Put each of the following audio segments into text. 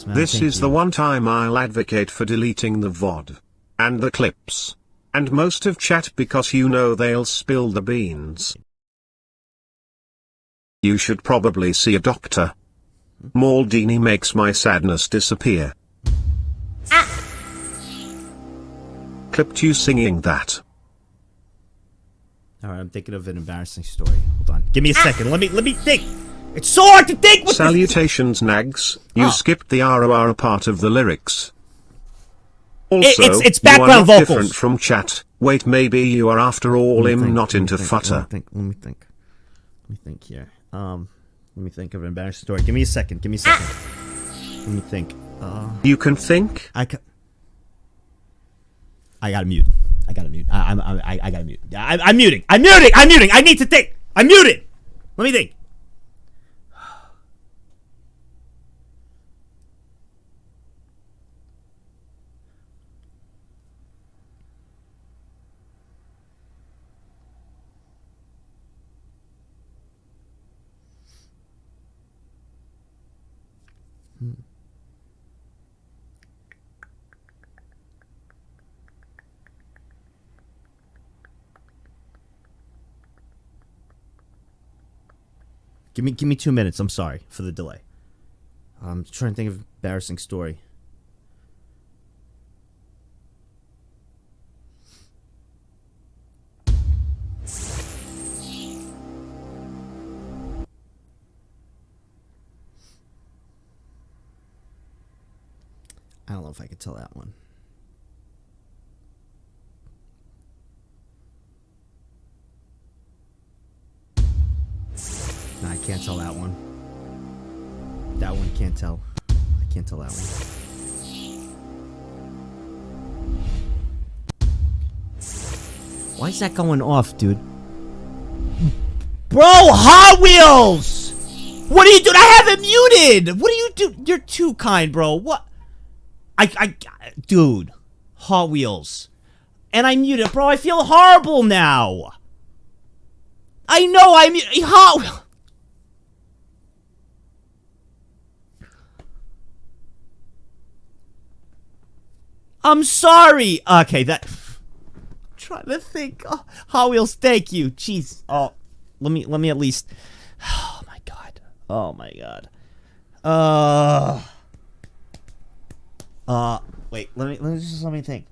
Man, this is the one time I'll advocate for deleting the VOD. And the clips. And most of chat because you know they'll spill the beans. You should probably see a doctor. Maldini makes my sadness disappear. Clipped you singing that. Alright, I'm thinking of an embarrassing story. Hold on. Give me a second. Let me think. It's so hard to think with Salutations, Nagz. You skipped the ROR part of the lyrics. Also, it's background you are not vocals. different from chat. Wait, maybe you are after all not into futter. Let me think here. Let me think of an embarrassing story. Give me a second. Let me think. You can think? I gotta mute. I gotta mute. I gotta mute. I'm muting. I need to think. I'm muted. Let me think. Give me 2 minutes. I'm sorry for the delay. I'm trying to think of an embarrassing story. I don't know if I could tell that one. No, I can't tell that one. That one can't tell. I can't tell that one. Why is that going off, dude? Bro, Hot Wheels! What are you doing? I have it muted! What are you doing? You're too kind, bro. What? Dude. Hot Wheels. And I muted, bro. I feel horrible now. I know I muted. Hot Wheels. I'm sorry. Okay, that. I'm trying to think. Oh, Hot Wheels, thank you. Jeez. Oh, let me at least. Oh my god. Oh my god. Wait. Let me think.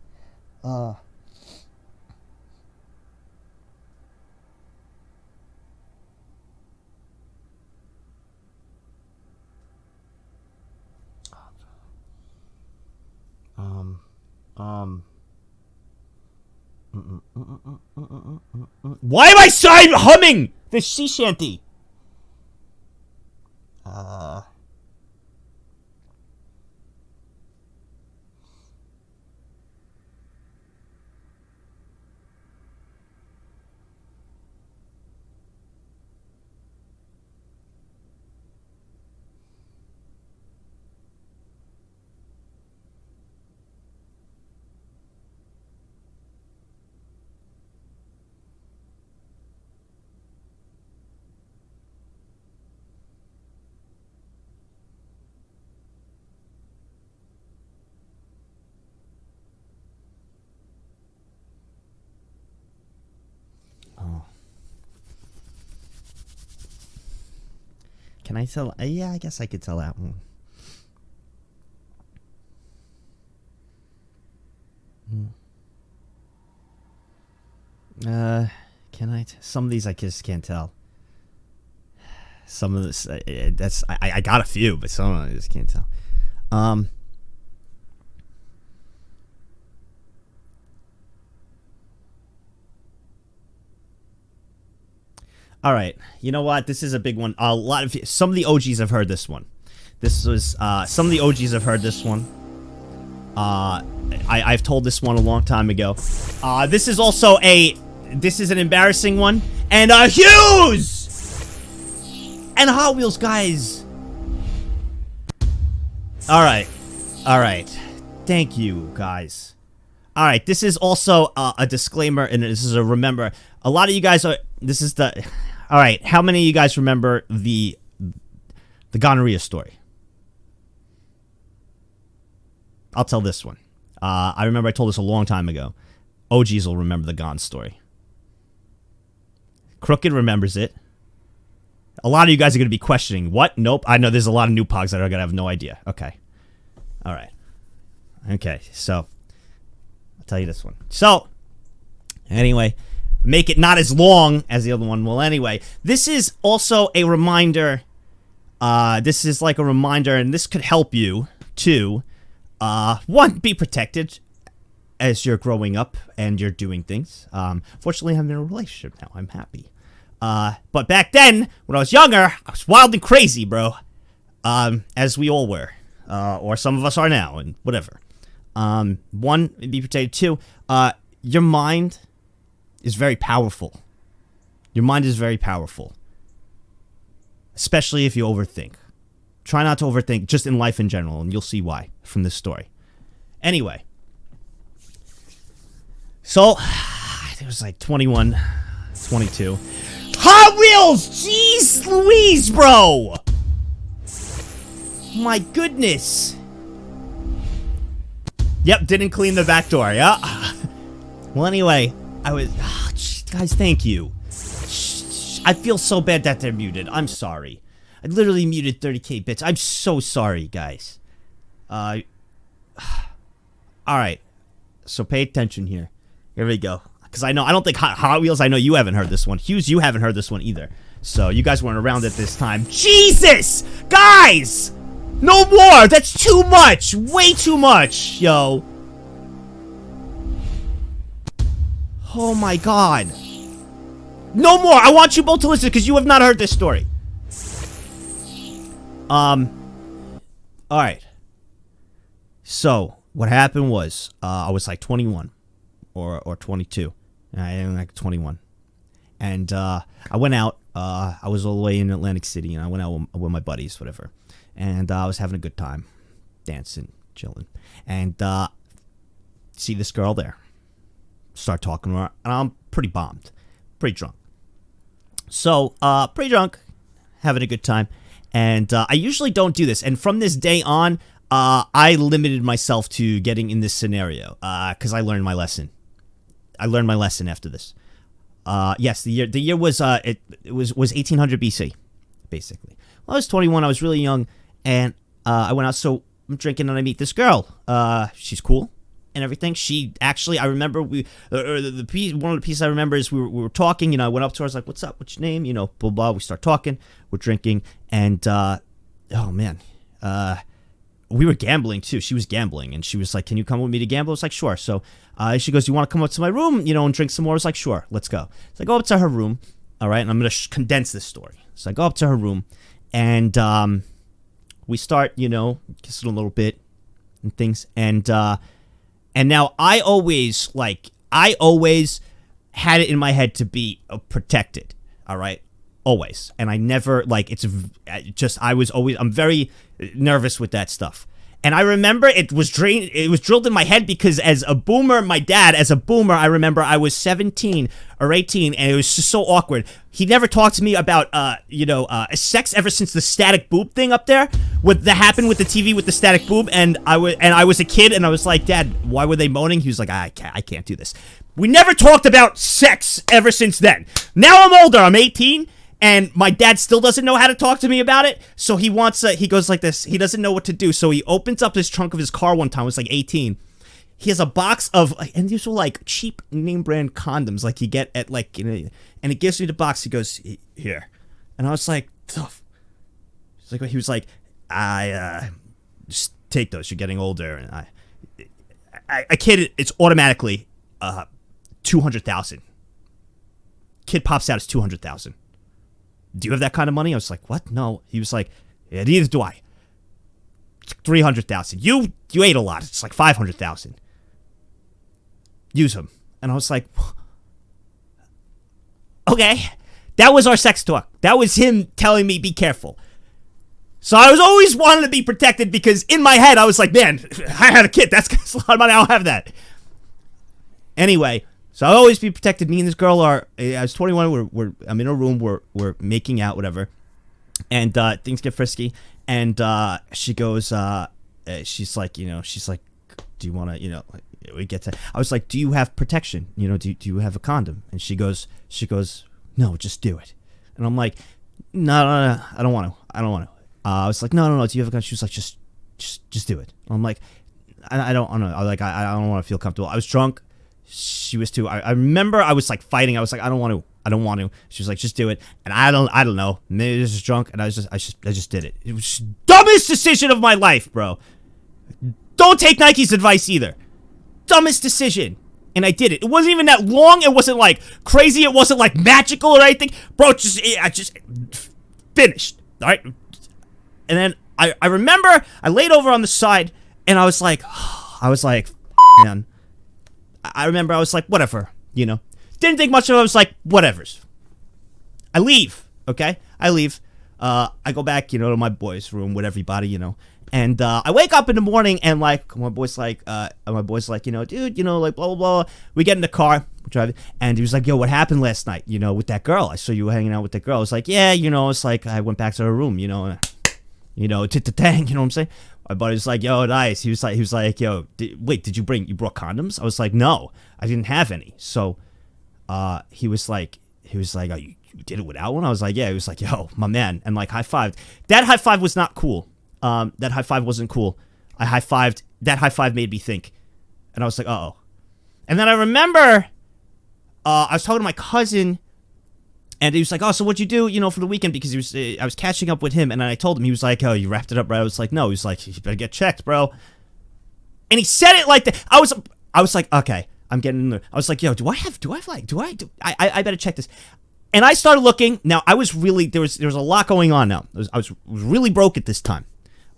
Why am I side humming this sea shanty? Can I tell? Yeah, I guess I could tell that one. Can I? Some of these I just can't tell. Some of this, I got a few, but some of them I just can't tell. All right, you know what? This is a big one. Some of the OGs have heard this one. This was some of the OGs have heard this one. I've told this one a long time ago. This is also this is an embarrassing one. And Hughes and Hot Wheels, guys. All right. Thank you, guys. All right, this is also a disclaimer, and this is a remember. A lot of you guys are. This is the. All right, how many of you guys remember the gonorrhea story? I'll tell this one. I remember I told this a long time ago. OGs will remember the Gone story. Crooked remembers it. A lot of you guys are going to be questioning, what? Nope. I know there's a lot of new pogs that are going to have no idea. Okay. All right. Okay, so I'll tell you this one. So, anyway, make it not as long as the other one. Well, anyway, this is also a reminder. This is like a reminder, and this could help you, too. One, be protected as you're growing up and you're doing things. Fortunately, I'm in a relationship now. I'm happy. But back then, when I was younger, I was wild and crazy, bro. As we all were. Or some of us are now, and whatever. One, be protected. Two, your mind is very powerful. Your mind is very powerful. Especially if you overthink. Try not to overthink, just in life in general, and you'll see why from this story. Anyway. So, it was like 21, 22. Hot Wheels! Jeez Louise, bro! My goodness. Yep, didn't clean the back door, yeah? Well, anyway, I was... guys, thank you. I feel so bad that they're muted. I'm sorry. I literally muted 30k bits. I'm so sorry, guys. Alright. So pay attention here. Here we go. Because I don't think Hot Wheels, I know you haven't heard this one. Hughes, you haven't heard this one either. So you guys weren't around at this time. Jesus! Guys! No more! That's too much! Way too much, yo. Oh my god. No more! I want you both to listen because you have not heard this story. Alright. So, what happened was, I was like 21. Or 22. I am like 21. And, I went out, I was all the way in Atlantic City, and I went out with my buddies, whatever. And, I was having a good time. Dancing, chilling. And, see this girl there. Start talking to her, and I'm pretty bombed. Pretty drunk. So, pretty drunk. Having a good time. And, I usually don't do this. And from this day on, I limited myself to getting in this scenario. Because I learned my lesson. I learned my lesson after this. Yes, the year was it was 1800 BC, basically. Well, I was 21. I was really young, and I went out. So I'm drinking, and I meet this girl. She's cool and everything. She actually, I remember one of the pieces I remember is we were talking. You know, I went up to her. I was like, "What's up? What's your name?" You know, blah blah. We start talking. We're drinking, and oh man, we were gambling too. She was gambling, and she was like, "Can you come with me to gamble?" I was like, "Sure." So she goes, "You want to come up to my room, you know, and drink some more?" I was like, "Sure, let's go." So I go up to her room, all right, and I'm gonna condense this story. So I go up to her room, and we start, you know, kissing a little bit and things, and now I always had it in my head to be protected, all right. Always. And I never, like, I'm very nervous with that stuff. And I remember it was drilled in my head because as a boomer, I remember I was 17 or 18 and it was just so awkward. He never talked to me about, sex ever since the static boob thing up there. That happened with the TV with the static boob, and I was a kid and I was like, "Dad, why were they moaning?" He was like, I can't do this. We never talked about sex ever since then. Now I'm older, I'm 18. And my dad still doesn't know how to talk to me about it, so he goes like this, he doesn't know what to do, so he opens up his trunk of his car one time, I was like 18, he has a box of, and these were like cheap name brand condoms, like you get at like, you know, and he gives me the box, he goes, "Here," and I was like, tough. He was like, "I, just take those, you're getting older," and I kid, it's automatically, 200,000. Kid pops out, it's 200,000. "Do you have that kind of money?" I was like, "What? No." He was like, "Yeah, neither do I. It's 300,000. You ate a lot. It's like 500,000. Use them." And I was like, okay. That was our sex talk. That was him telling me, be careful. So I was always wanting to be protected because in my head I was like, man, I had a kid. That's a lot of money. I don't have that. Anyway. So I'll always be protected. Me and this girl I was 21, I'm in a room, we're making out, whatever. And things get frisky. And she goes, she's like, do you want to, like, we get to, I was like, do you have protection? Do you have a condom? And she goes, no, just do it. And I'm like, no, I don't want to. I was like, no, do you have a condom? She was like, just do it. I'm like, I don't know. I don't want to feel comfortable. I was drunk. She was too. I remember I was like fighting. I was like, I don't want to. She was like, just do it. And I don't know. Maybe I was just drunk, and I just did it. It was the dumbest decision of my life, bro. Don't take Nike's advice either. Dumbest decision. And I did it. It wasn't even that long. It wasn't like crazy. It wasn't like magical or anything. Bro, I just finished. All right. And then I remember I laid over on the side, and I was like, man. I remember I was like, whatever, Didn't think much of it. I was like, whatevers. I leave, okay? I leave. I go back, to my boys' room with everybody, And I wake up in the morning, and like my boy's like, dude, like blah blah blah. We get in the car, we're driving, and he was like, yo, what happened last night? With that girl. I saw you hanging out with that girl. I was like, yeah, it's like I went back to her room, tit-ta-tang, you know what I'm saying? My buddy was like, yo, nice. He was like, yo, did you brought condoms? I was like, no, I didn't have any. So, he was like, oh, you did it without one? I was like, yeah. He was like, yo, my man, and like high-fived. That high-five was not cool. That high-five wasn't cool. I high-fived. That high-five made me think, and I was like, uh-oh. And then I remember, I was talking to my cousin. And he was like, oh, so what'd you do, for the weekend? Because I was catching up with him, and I told him, he was like, oh, you wrapped it up, right? I was like, no. He was like, you better get checked, bro. And he said it like that. I was like, okay, I'm getting in there. I was like, yo, I better check this. And I started looking. Now, I was really, there was a lot going on now. I was really broke at this time.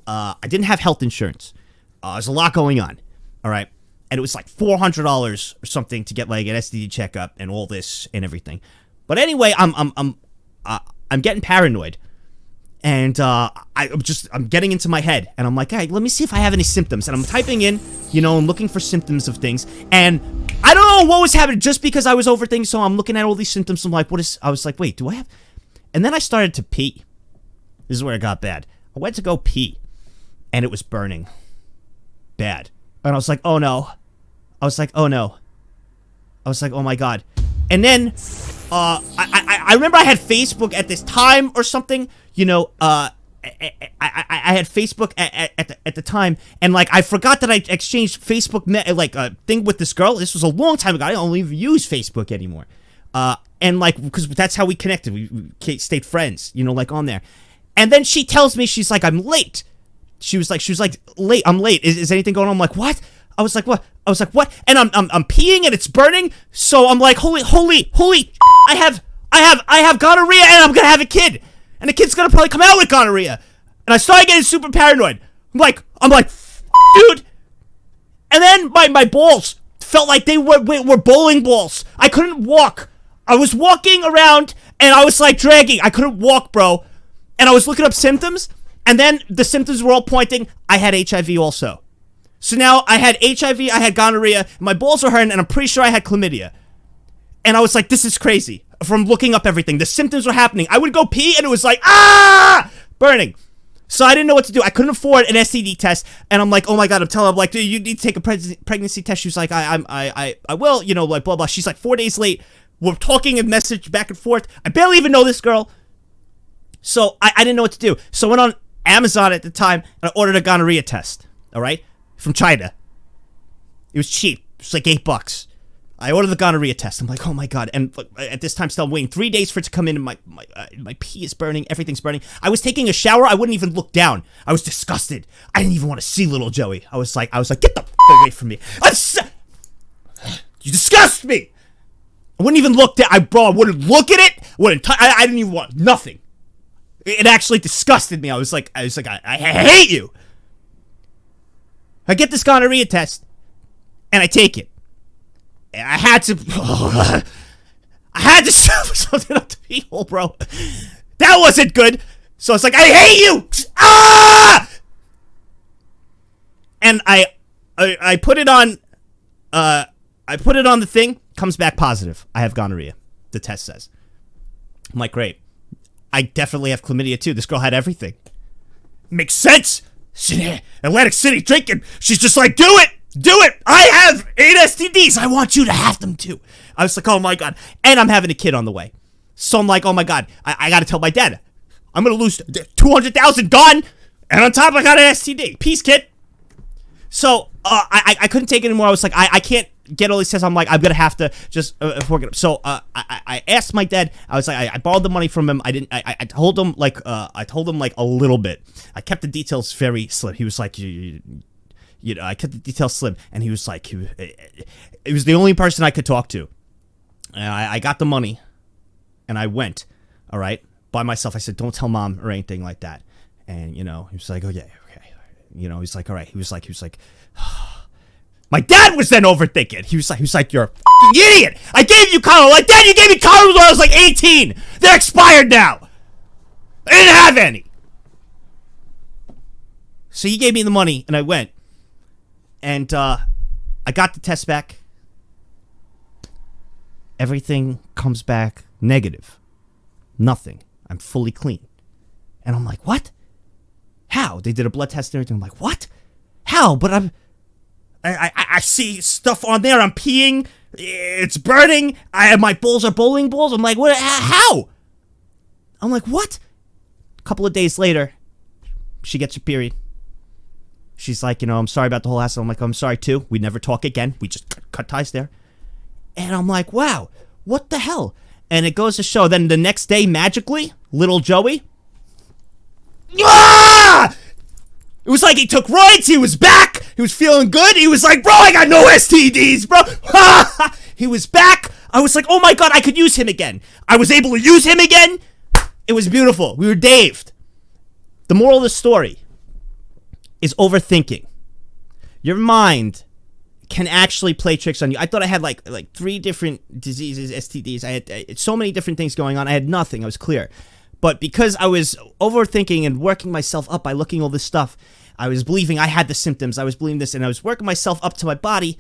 I didn't have health insurance. There's a lot going on, all right? And it was like $400 or something to get like an STD checkup and all this and everything. But anyway, I'm getting paranoid, and I'm getting into my head, and I'm like, hey, let me see if I have any symptoms, and I'm typing in, I'm looking for symptoms of things, and I don't know what was happening just because I was overthinking. So I'm looking at all these symptoms. I'm like, I was like, wait, do I have? And then I started to pee. This is where it got bad. I went to go pee, and it was burning, bad, and I was like, oh no, I was like, oh no, I was like, oh my god, and then. I remember I had Facebook at this time or something, I had Facebook at the time, and like I forgot that I exchanged Facebook thing with this girl. This was a long time ago. I don't even use Facebook anymore. And like, because that's how we connected. We stayed friends, like on there. And then she tells me, she's like, I'm late. She was like, late. I'm late. Is anything going on? I'm like, what? I was like, what? And I'm peeing and it's burning. So I'm like, holy, I have gonorrhea and I'm gonna have a kid, and the kid's gonna probably come out with gonorrhea. And I started getting super paranoid. I'm like, dude. And then my balls felt like they were bowling balls. I couldn't walk. I was walking around and I was like dragging. I couldn't walk, bro. And I was looking up symptoms, and then the symptoms were all pointing. I had HIV also. So now I had HIV, I had gonorrhea, my balls were hurting, and I'm pretty sure I had chlamydia. And I was like, this is crazy. From looking up everything, the symptoms were happening. I would go pee, and it was like, burning. So I didn't know what to do. I couldn't afford an STD test, and I'm like, oh my god, I'm telling her, I'm like, dude, you need to take a pregnancy test. She was like, I will, like, blah, blah. She's like 4 days late. We're talking and message back and forth. I barely even know this girl. So I didn't know what to do. So I went on Amazon at the time, and I ordered a gonorrhea test, all right? From China. It was cheap. It was like $8. I ordered the gonorrhea test. I'm like, oh my god. And at this time, still I'm waiting 3 days for it to come in, and my pee is burning. Everything's burning. I was taking a shower. I wouldn't even look down. I was disgusted. I didn't even want to see little Joey. I was like, get the away from me. You disgust me. I wouldn't even look down. I wouldn't look at it. I didn't even want nothing. It actually disgusted me. I was like, I hate you. I get this gonorrhea test, and I take it. And I had to shove something up the pee hole, bro. That wasn't good. So it's like, I hate you. And I put it on. I put it on the thing. Comes back positive. I have gonorrhea. The test says. I'm like, great. I definitely have chlamydia too. This girl had everything. Makes sense. Atlantic City drinking. She's just like, do it. Do it! I have 8 STDs! I want you to have them too. I was like, oh my god. And I'm having a kid on the way. So I'm like, oh my god, I gotta tell my dad. I'm gonna lose 200,000 gone! And on top I got an STD. Peace, kid. So, I couldn't take it anymore. I was like, I can't get all these tests. I'm like, I'm gonna have to just forget it. So, I asked my dad. I was like, I borrowed the money from him. I told him like a little bit. I kept the details very slim. He was like, I kept the details slim, and he was like, it was the only person I could talk to. And I got the money, and I went, all right, by myself. I said, don't tell mom or anything like that. And he was like, oh yeah, okay. He's like, all right. He was like, my dad was then overthinking. He was like, you're a fucking idiot. I gave you condoms. Like, Dad, you gave me condoms when I was like 18. They're expired now. I didn't have any. So he gave me the money, and I went. And I got the test back. Everything comes back negative. Nothing. I'm fully clean. And I'm like, what? How? They did a blood test and everything. I'm like, what? How? But I see stuff on there. I'm peeing. It's burning. My balls are bowling balls. I'm like, what? How? I'm like, what? A couple of days later, she gets her period. She's like, I'm sorry about the whole hassle. I'm like, I'm sorry too. We never talk again. We just cut ties there. And I'm like, wow, what the hell? And it goes to show, then the next day, magically, little Joey, ah! It was like he took roids. He was back. He was feeling good. He was like, bro, I got no STDs, bro. He was back. I was like, oh my god, I could use him again. I was able to use him again. It was beautiful. We were daved. The moral of the story is overthinking. Your mind can actually play tricks on you. I thought I had like 3 different diseases, STDs. I had so many different things going on. I had nothing. I was clear. But because I was overthinking and working myself up by looking all this stuff, I was believing I had the symptoms. I was believing this, and I was working myself up to my body,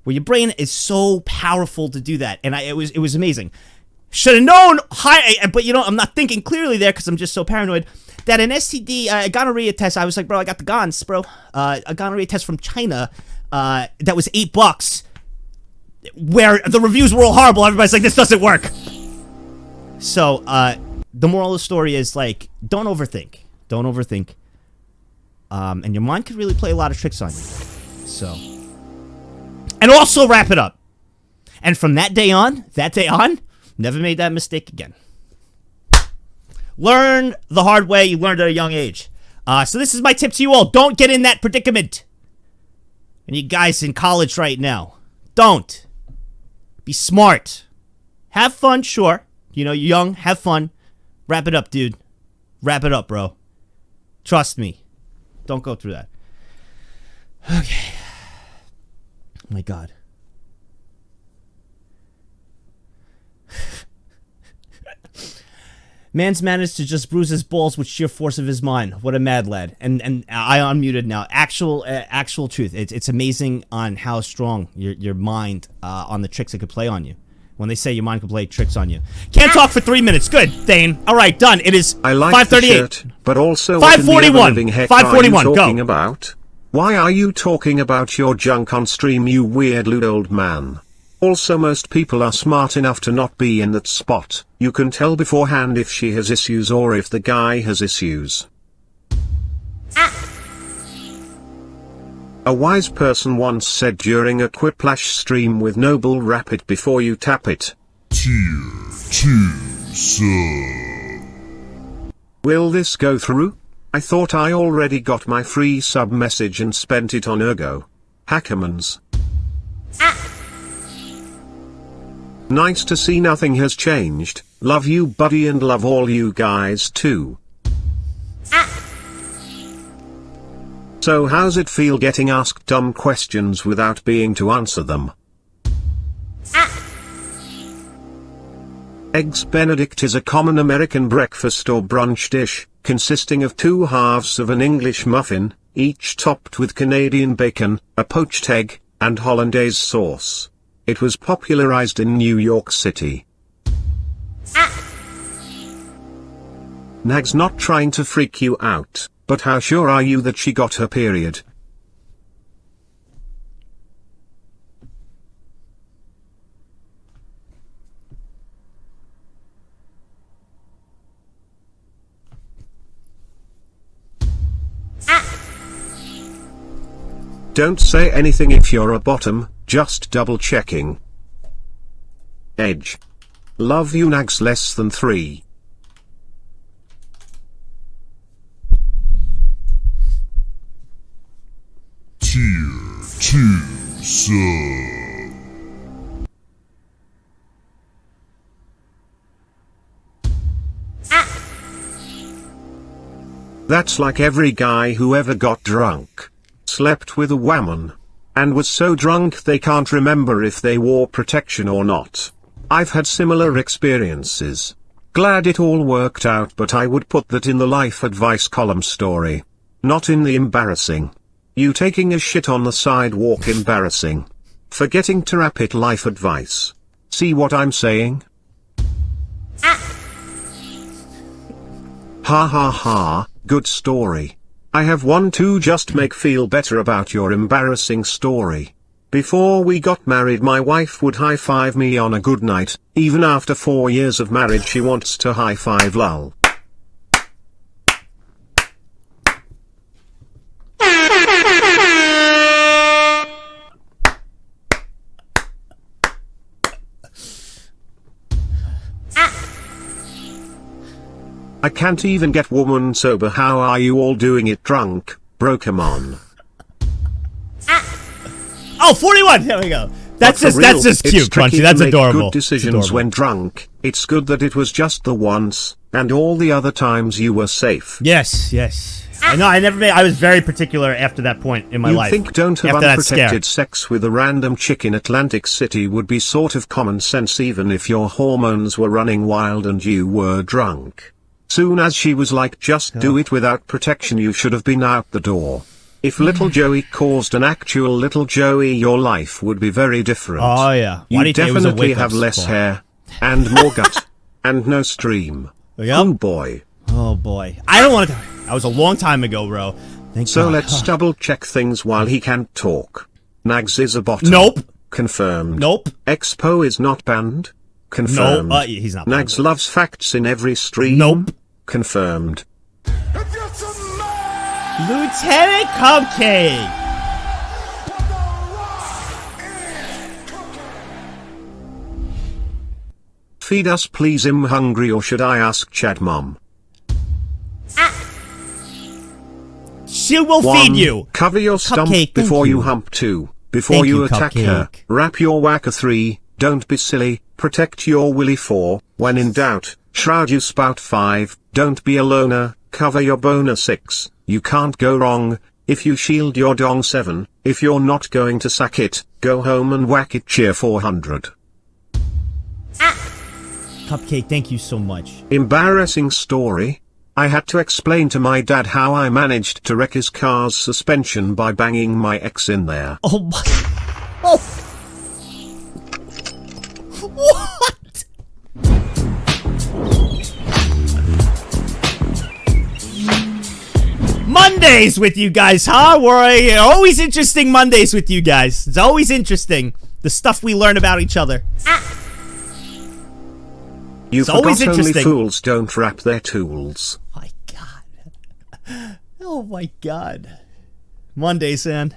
where your brain is so powerful to do that. And it was amazing. Should have known. But I'm not thinking clearly there because I'm just so paranoid. That an STD, a gonorrhea test, I was like, bro, I got the gons, bro. A gonorrhea test from China that was $8, where the reviews were all horrible. Everybody's like, this doesn't work. So, the moral of the story is, like, don't overthink. Don't overthink. And your mind could really play a lot of tricks on you. So. And also wrap it up. And from that day on, never made that mistake again. Learn the hard way. You learned at a young age. So this is my tip to you all. Don't get in that predicament. And you guys in college right now, don't. Be smart. Have fun, sure. You're young, have fun. Wrap it up, dude. Wrap it up, bro. Trust me. Don't go through that. Okay. Oh my god. Man's managed to just bruise his balls with sheer force of his mind. What a mad lad. And I unmuted now. Actual truth. It's amazing on how strong your mind on the tricks it could play on you. When they say your mind can play tricks on you. Can't talk for 3 minutes. Good, Thane. All right, done. It is 5:38. But also 5:41. 5:41. Go. About? Why are you talking about your junk on stream, you weird lewd old man? Also, most people are smart enough to not be in that spot. You can tell beforehand if she has issues or if the guy has issues. A wise person once said during a Quiplash stream with Noble, wrap it before you tap it. Tier 2 sub. Will this go through? I thought I already got my free sub message and spent it on Ergo. Hackermans. Nice to see nothing has changed. Love you, buddy, and love all you guys too. So how's it feel getting asked dumb questions without being to answer them? Eggs Benedict is a common American breakfast or brunch dish, consisting of 2 halves of an English muffin, each topped with Canadian bacon, a poached egg, and hollandaise sauce. It was popularized in New York City. Nag's not trying to freak you out, but how sure are you that she got her period? Don't say anything if you're a bottom, just double checking. Edge. Love you Nagzz less than 3. Tier 2 sub. That's like every guy who ever got drunk, slept with a woman, and was so drunk they can't remember if they wore protection or not. I've had similar experiences. Glad it all worked out, but I would put that in the life advice column story. Not in the embarrassing. You taking a shit on the sidewalk embarrassing. Forgetting to wrap it life advice. See what I'm saying? Ha ha ha, good story. I have one too, just make feel better about your embarrassing story. Before we got married my wife would high-five me on a good night, even after 4 years of marriage she wants to high-five lol. I can't even get woman sober, how are you all doing it drunk, bro, come on. Oh, 41, there we go. That's But for just real, cute, it's tricky Crunchy, that's to make adorable. Good decisions adorable. when drunk. It's good that it was just the once, and all the other times you were safe. Yes, yes. I know, I was very particular after that point in my life. You think don't have after that scare. unprotected sex with a random chick in Atlantic City would be sort of common sense even if your hormones were running wild and you were drunk. Soon as she was like just do it without protection you should have been out the door. If little Joey caused an actual little Joey your life would be very different. Oh yeah. Why do You you think it was a definitely wake-up have less call? hair, and more gut, and no stream. Yep. Oh boy. Oh boy. I don't want to. That was a long time ago, bro. Thank So God. let's double check things while he can't talk. Nagzz is a bottom. Nope. Confirmed. Nope. Expo is not banned. Confirmed. No, he's not banned. Nagzz loves facts in every stream. Nope. Confirmed. Lieutenant Cupcake. Feed us please, I'm hungry, or should I ask Chad mom? She will 1. feed you. Cover your stump Cupcake, thank before you you. hump. 2. Before Thank you you, attack Cupcake. her, wrap your whacker. 3. Don't be silly, protect your willy. 4. When in doubt, shroud you spout. 5. Don't be a loner, cover your boner. 6. You can't go wrong, if you shield your dong. 7. If you're not going to sack it, go home and whack it. Cheer 400. Cupcake, thank you so much. Embarrassing story. I had to explain to my dad how I managed to wreck his car's suspension by banging my ex in there. Oh my. Oh. What? Mondays with you guys, huh? We're always interesting Mondays with you guys. It's always interesting. The stuff we learn about each other. You It's always forgot only interesting. fools don't wrap their tools. My God. Oh my God. Mondays, man.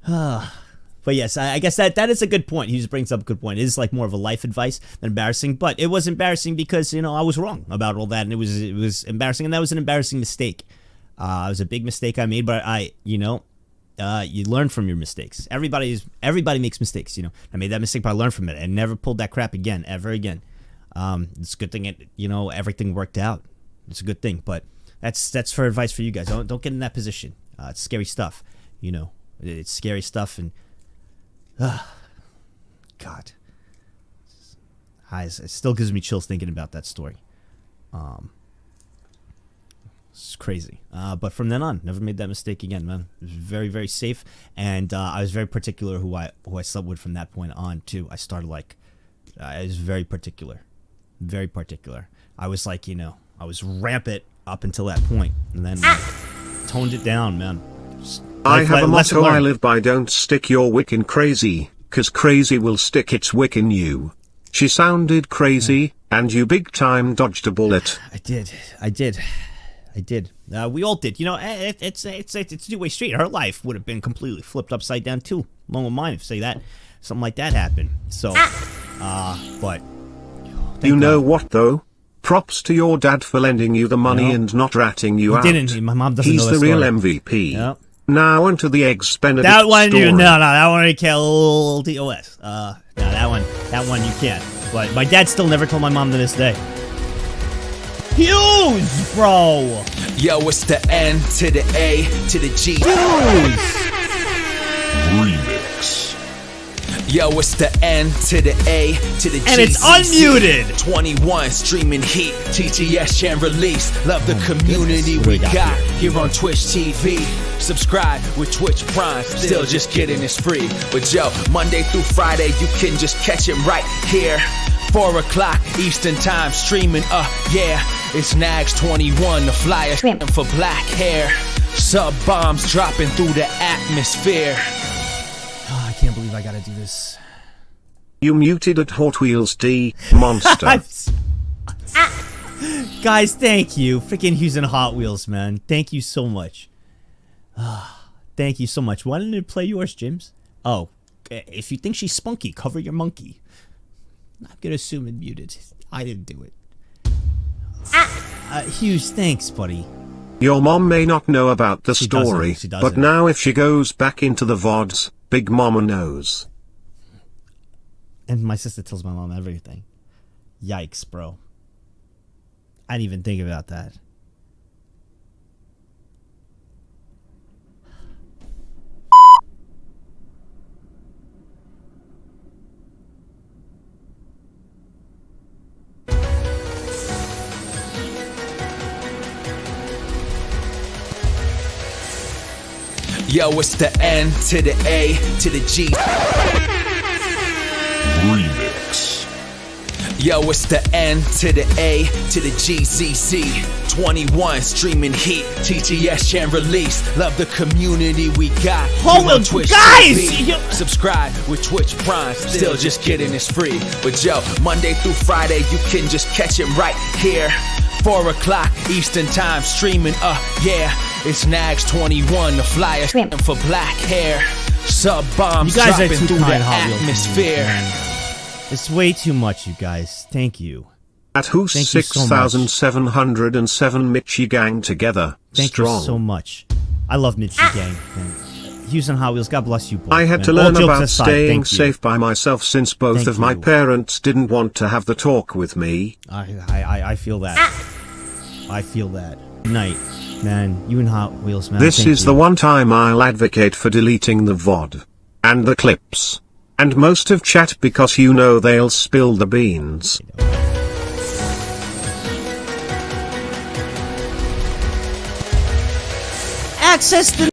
But yes, I guess that is a good point. He just brings up a good point. It is like more of a life advice than embarrassing, but it was embarrassing because, you know, I was wrong about all that, and it was embarrassing, and that was an embarrassing mistake. It was a big mistake I made, but you learn from your mistakes. Everybody makes mistakes, you know. I made that mistake, but I learned from it. I never pulled that crap again, ever again. It's a good thing everything worked out. It's a good thing, but that's for advice for you guys. Don't get in that position. It's scary stuff, you know. It's scary stuff, and God, it still gives me chills thinking about that story. It's crazy. But from then on, never made that mistake again, man. It was very, very safe, and I was very particular who I slept with from that point on too. I started I was very particular. Very particular. I was I was rampant up until that point, and then toned it down, man. I have a lesson motto I learned. live by: don't stick your wick in crazy, 'cause crazy will stick its wick in you. She sounded crazy, and you big time dodged a bullet. I did. I did. We all did. You know, it's a two-way street. Her life would have been completely flipped upside down too, along with mine. If say that something like that happened. So, but you know what though? Props to your dad for lending you the money and not ratting you out. Didn't. My mom doesn't He's know the real story. MVP. Yep. Now onto the eggs Benedict That one, story. no, that one I killed TOS. No, that one you can't. But my dad still never told my mom to this day. Hughes, bro. Yo, it's the N to the A to the G. Remix. Yo, it's the N to the A to the G. And it's unmuted. 21 streaming heat. TTS and release. Love the community goodness. we got here on Twitch TV. Subscribe with Twitch Prime. Still just kidding, it's free. But yo, Monday through Friday, you can just catch it right here. 4 o'clock Eastern time streaming. Yeah, it's Nagzz21, the flyer for black hair. Sub bombs dropping through the atmosphere. Oh, I can't believe I gotta do this. You muted at Hot Wheels D, monster. Guys, thank you. Freaking Hughes and Hot Wheels, man. Thank you so much. Thank you so much. Why didn't it play yours, Jims? Oh, if you think she's spunky, cover your monkey. I'm gonna assume it muted. I didn't do it. Hughes, thanks, buddy. Your mom may not know about the story, She but doesn't. now if she goes back into the VODs, Big Mama knows. And my sister tells my mom everything. Yikes, bro. I didn't even think about that. Yo, it's the N to the A to the G. Remix. Yo, it's the N to the A to the GCC. 21 streaming heat. TTS and release. Love the community we got. Hold You on on, Twitch guys! TV. Subscribe with Twitch Prime. Still just kidding, it's free. But yo, Monday through Friday, you can just catch it right here. 4 o'clock Eastern time streaming. Yeah, it's Nagzz21, the flyer for black hair. Sub bombs You guys are dropping too through the kind, Hot Wheels. atmosphere. It's way too much, you guys. Thank you. At who's Thank you so much. 6,707 Mitchie gang together, Thank strong. you so much. I love Mitchie Gang. Man. Hughes and Hot Wheels, God bless you both. I had man. to All learn jokes about aside, staying thank you. safe by myself since both Thank of my you. parents didn't want to have the talk with me. I feel that. I feel that. Good night, man. You and Hot Wheels, man. This thank is you. the one time I'll advocate for deleting the VOD. And the clips. And most of chat because you know they'll spill the beans. Access the